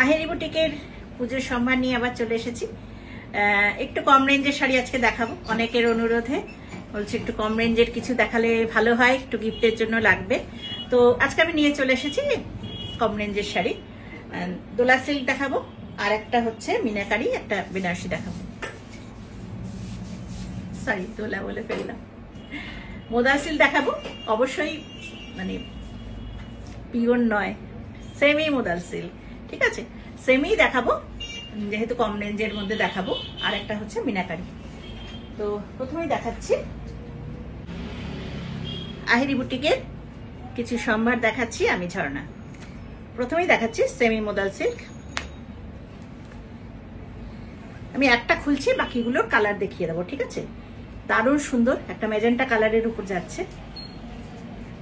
আহেরি বুটিকের পুজোর সম্ভার নিয়ে আবার চলে এসেছি। একটু কম রেঞ্জের শাড়ি আজকে দেখাবো, অনেকের অনুরোধে বলছে একটু কম রেঞ্জের কিছু দেখালে ভালো হয়, একটু গিফটের জন্য লাগবে। তো আজকে আমি নিয়ে চলে এসেছি কম রেঞ্জের শাড়ি। দোলা সিল্ক দেখাবো, আর একটা হচ্ছে মিনাকারি, একটা বেনারসি দেখাবো। সরি, দোলা বলে ফেললাম। মোদা সিল্ক দেখাবো, অবশ্যই মানে পিওর নয়, সেমি মোদাল সিল্ক, ঠিক আছে, সেমি দেখাবো যেহেতু কম রেঞ্জের মধ্যে দেখাবো। আর একটা হচ্ছে মিনাকারি। তো প্রথমেই দেখাচ্ছি আহেরি বুটিকের কিছু সম্ভার দেখাচ্ছি আমি, ঝর্ণা। প্রথমেই দেখাচ্ছি সেমি মোদাল সিল্ক। আমি একটা খুলছি, বাকিগুলোর কালার দেখিয়ে দেবো, ঠিক আছে। দারুণ সুন্দর একটা ম্যাজেন্টা কালারের উপর যাচ্ছে।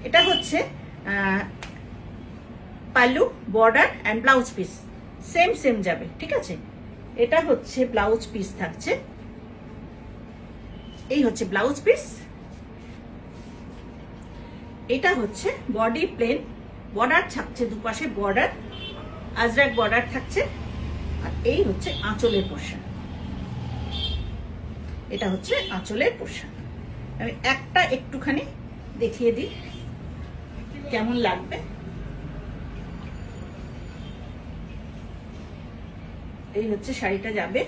এটা হচ্ছে pallu, border and blouse piece same যাবে, ঠিক আছে। এটা হচ্ছে ব্লাউজ পিস থাকছে, এই হচ্ছে ব্লাউজ পিস। এটা হচ্ছে বডি প্লেন, বর্ডার থাকছে দুপাশে, বর্ডার আজরাক বর্ডার থাকছে। আর এই হচ্ছে আঁচলের পোর্শন, এটা হচ্ছে আঁচলের পোর্শন। আমি একটা একটুখানি দেখিয়ে দিই কেমন লাগবে। এই হচ্ছে শাড়িটা যাবে।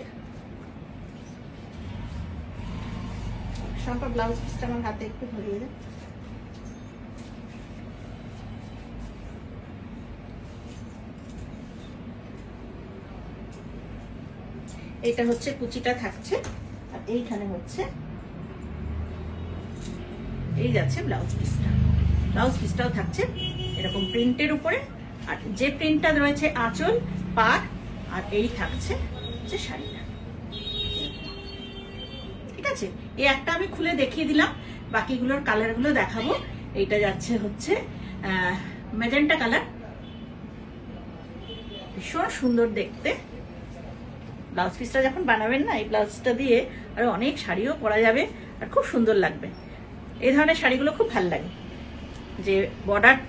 সম্পা ব্লাউজ পিসটা আমার হাতে একটু ধরিয়ে দেয়। এটা হচ্ছে কুচিটা থাকছে, আর এইখানে হচ্ছে এই যাচ্ছে ব্লাউজ পিসটা। ব্লাউজ পিসটাও থাকছে এরকম প্রিন্টের উপরে, আর যে প্রিন্টটা রয়েছে আঁচল, পাড়, আর এই থাকছে হচ্ছে শাড়িটা, ঠিক আছে। এই একটা আমি খুলে দেখিয়ে দিলাম, বাকিগুলোর কালারগুলো দেখাবো। এইটা যাচ্ছে হচ্ছে ম্যাজেন্টা কালার, ভীষণ সুন্দর দেখতে। ব্লাউজ পিসটা যখন বানাবেন না, এই ব্লাউজটা দিয়ে আরো অনেক শাড়িও পরা যাবে, আর খুব সুন্দর লাগবে। এই ধরনের শাড়িগুলো খুব ভালো লাগে, যে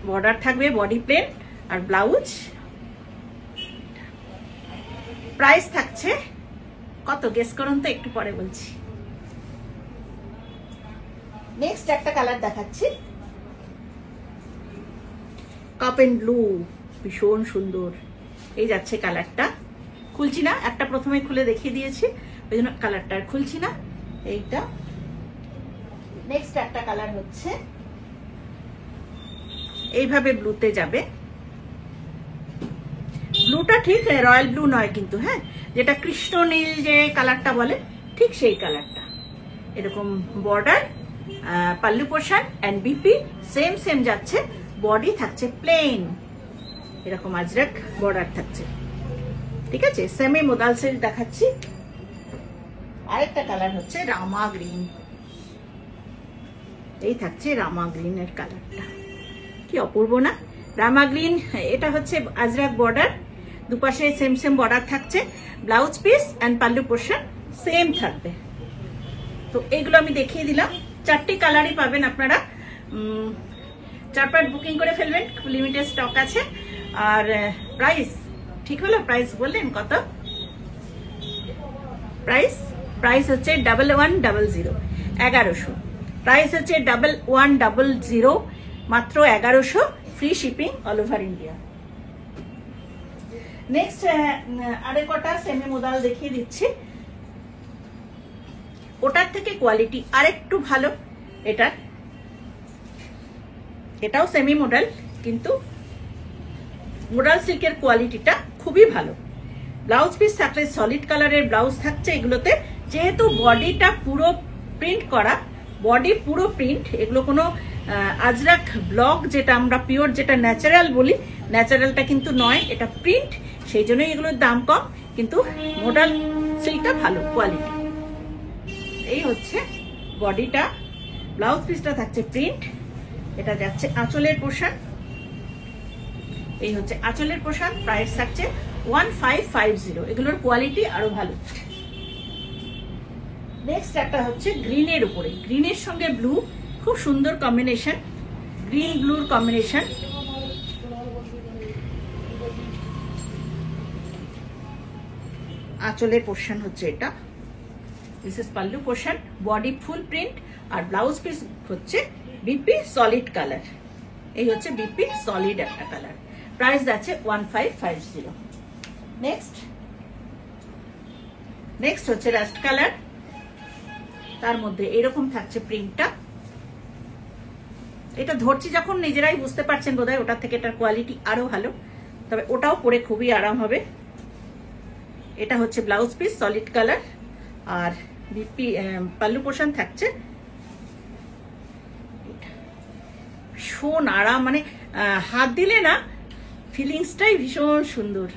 বর্ডার থাকবে, বডি প্লেন আর ব্লাউজ। প্রাইস থাকছে কত গেস করুন তো, একটু পরে বলছি। নেক্সট একটা কালার দেখাচ্ছি, কাপ এন্ড ব্লু, ভীষণ সুন্দর। এই যাচ্ছে কালারটা, খুলছি না, একটা প্রথমে খুলে দেখিয়ে দিয়েছি, ওই জন্য কালারটা আর খুলছি না। এইটা নেক্সট একটা কালার হচ্ছে এইভাবে ব্লুতে যাবে। ব্লুটা ঠিক রয়্যাল ব্লু নয় কিন্তু, হ্যাঁ, যেটা কৃষ্ণ নীল যে কালারটা বলে, ঠিক সেই কালারটা। এরকম border, pallu portion and BP same যাচ্ছে। বডি থাকছে প্লেন, এরকম আজরাক বর্ডার থাকছে, ঠিক আছে। সেমি মোদাল সিল্ক দেখাচ্ছি। আরেকটা কালার হচ্ছে রামা গ্রিন, এই থাকছে রামা গ্রিনের কালারটা, কি অপূর্ব না রামা গ্রিন। এটা হচ্ছে আজরাক বর্ডার, দুপাশে সেম বর্ডার থাকছে। Blouse piece and pallu portion same থাকবে। তো এইগুলো আমি দেখিয়ে দিলাম। 4টি কালারই পাবেন আপনারা, 4-5 বুকিং করে ফেলবেন, লিমিটেড স্টক আছে। আর প্রাইস ঠিক হলো, প্রাইস বললেন কত? প্রাইস হচ্ছে 1100, 1100। প্রাইস হচ্ছে 1100, মাত্র 1100, free shipping all over India. Next আরেক কটা সেমি মোদাল দেখিয়ে দিচ্ছি, ওটার থেকে কোয়ালিটি আরেকটু ভালো। এটাও সেমি মোডাল, কিন্তু মোডাল সিল্কের কোয়ালিটিটা খুবই ভালো। ব্লাউজ পিস থাকলে সলিড কালারের ব্লাউজ থাকছে এগুলোতে, যেহেতু বডিটা পুরো প্রিন্ট করা, বডি পুরো প্রিন্ট, এগুলো কোনো আজরাক ব্লক যেটা আমরা পিওর যেটা ন্যাচারাল বলি, ন্যাচারালটা কিন্তু নয়, এটা প্রিন্ট, সেই জন্যই এগুলোর দাম কম, কিন্তু মোডাল সিল্কটা ভালো কোয়ালিটি। এই হচ্ছে বডিটা, ব্লাউজ পিসটা থাকছে প্রিন্ট। এটা যাচ্ছে আঁচলের পোর্শন, এই হচ্ছে আঁচলের পোর্শন। প্রাইস থাকছে 1550, এগুলোর কোয়ালিটি আরো ভালো। নেক্সট একটা হচ্ছে গ্রিনের উপরে, গ্রিনের সঙ্গে ব্লু, খুব সুন্দর কম্বিনেশন, গ্রিন ব্লুর কম্বিনেশন। আঁচলের পোর্শন হচ্ছে এটা, this is pallu portion, body full print, আর ব্লাউজ পিস হচ্ছে বিপি সলিড কালার। এই হচ্ছে বিপি সলিড একটা কালার, প্রাইস যাচ্ছে 1550। নেক্সট হচ্ছে রাস্ট কালার, তার মধ্যে এরকম থাকছে প্রিন্টটা। এটা ধরছি যখন নিজেরাই বুঝতে পারছেন বোধহয়, ওটার থেকে এটার কোয়ালিটি আরো ভালো, তবে ওটাও পরে খুবই আরাম হবে। এটা হচ্ছে ব্লাউজ পিস সলিড কালার, আর বিপি পাল্লু পোর্শন থাকছে ভীষণ আরাম, মানে হাত দিলে না ফিলিংসটাই ভীষণ সুন্দর,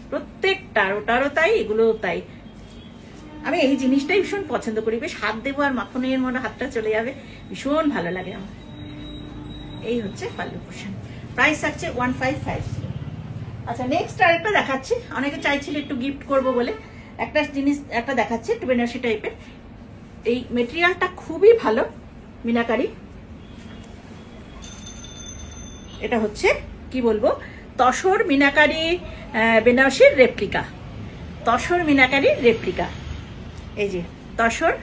প্রত্যেকটার, ওটারও তাই এগুলোও তাই। আমি এই জিনিসটাই ভীষণ পছন্দ করি, বেশ হাত দেবো আর মাখনের মনে হাতটা চলে যাবে, ভীষণ ভালো লাগে আমার। এই হচ্ছে পাল্লু পোর্শন, প্রাইস থাকছে 1550। আচ্ছা নেক্সট আরেকটা দেখাচ্ছি, অনেকে চাইছিল একটু গিফট করব বলে একটা জিনিস একটা দেখাচ্ছি, একটু বেনারসি টাইপের। এই মেটেরিয়ালটা খুবই ভালো, মিনাকারি। এটা হচ্ছে কি বলবো, তসর মিনাকারি বেনারসির রেপ্লিকা, তসর মিনাকারি রেপ্লিকা। এই যে তসর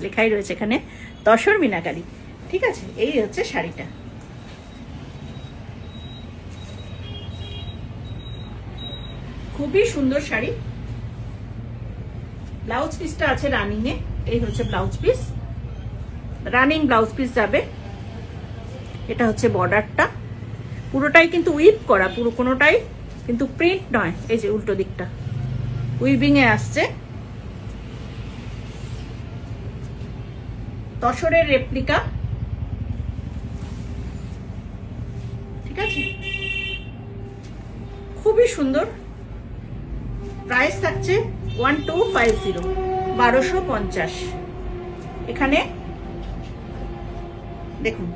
লেখাই রয়েছে এখানে, তসর মিনাকারি, ঠিক আছে। এই হচ্ছে শাড়িটা, খুবই সুন্দর শাড়ি। ব্লাউজ পিসটা আছে রানিং এ, এই হচ্ছে blouse piece, running blouse piece যাবে। এটা হচ্ছে বর্ডারটা, পুরোটাই কিন্তু উইভ করা, পুরো কোনোটাই কিন্তু প্রিন্ট নয়। এই যে উল্টো দিকটা উইভিং এ আসছে, তসরের রেপ্লিকা, ঠিক আছে, খুবই সুন্দর। প্রাইস থাকছে 1250, 1250। এখানে দেখুন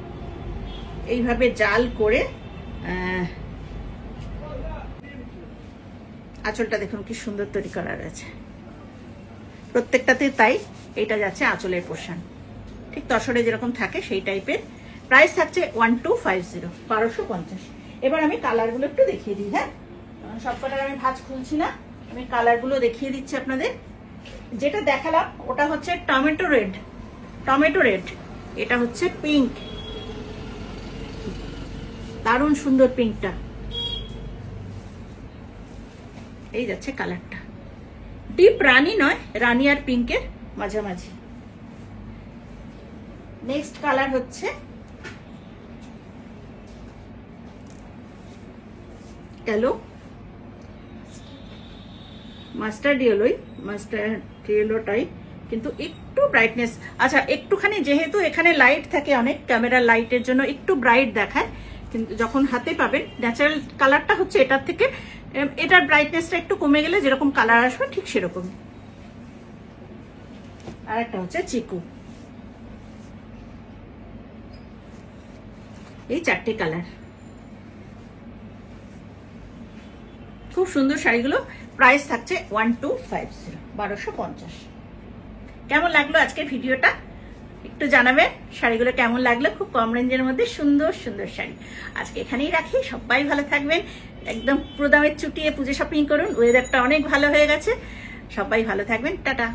এইভাবে জাল করে আঁচলটা দেখুন কি সুন্দর তৈরি করা রয়েছে, প্রত্যেকটাতে তাই। এটা যাচ্ছে আঁচলের পোর্শন, ঠিক তসরে যেরকম থাকে সেই টাইপের। প্রাইস থাকছে 1250, 1250। এবার আমি কালারগুলো একটু দেখিয়ে দিই। হ্যাঁ, সবকটার আমি ভাঁজ খুলছি না, আমি কালারগুলো দেখিয়ে দিচ্ছি আপনাদের। যেটা দেখালাম ওটা হচ্ছে টমেটো রেড, টমেটো রেড। এটা হচ্ছে পিঙ্ক, দারুণ সুন্দর পিঙ্কটা। এই যাচ্ছে কালারটা, ডিপ রানী নয়, রানী আর পিঙ্কের মাঝামাঝি। নেক্সট কালার হচ্ছে কালো মাস্টার্ড ইয়েলোই, মাস্টার্ড ইয়েলোটাই কিন্তু একটু ব্রাইটনেস। আচ্ছা একটুখানি, যেহেতু এখানে লাইট থাকে অনেক, ক্যামেরার লাইটের জন্য একটু ব্রাইট দেখায়, কিন্তু যখন হাতে পাবেন ন্যাচারাল কালারটা হচ্ছে এটার থেকে, এটার ব্রাইটনেসটা একটু কমে গেলে যেরকম কালার আসবে ঠিক সেরকম। আর একটা হচ্ছে চিকু। এই চারটে কালার, খুব সুন্দর শাড়িগুলো। প্রাইস থাকছে 1250, 1250। কেমন লাগলো আজকের ভিডিওটা একটু জানাবেন, শাড়িগুলো কেমন লাগলো, খুব কম রেঞ্জের মধ্যে সুন্দর সুন্দর শাড়ি। আজকে এখানেই রাখি, সবাই ভালো থাকবেন, একদম পুরো দামে চুটিয়ে পুজো শপিং করুন, ওয়েদারটা অনেক ভালো হয়ে গেছে, সবাই ভালো থাকবেন, টাটা।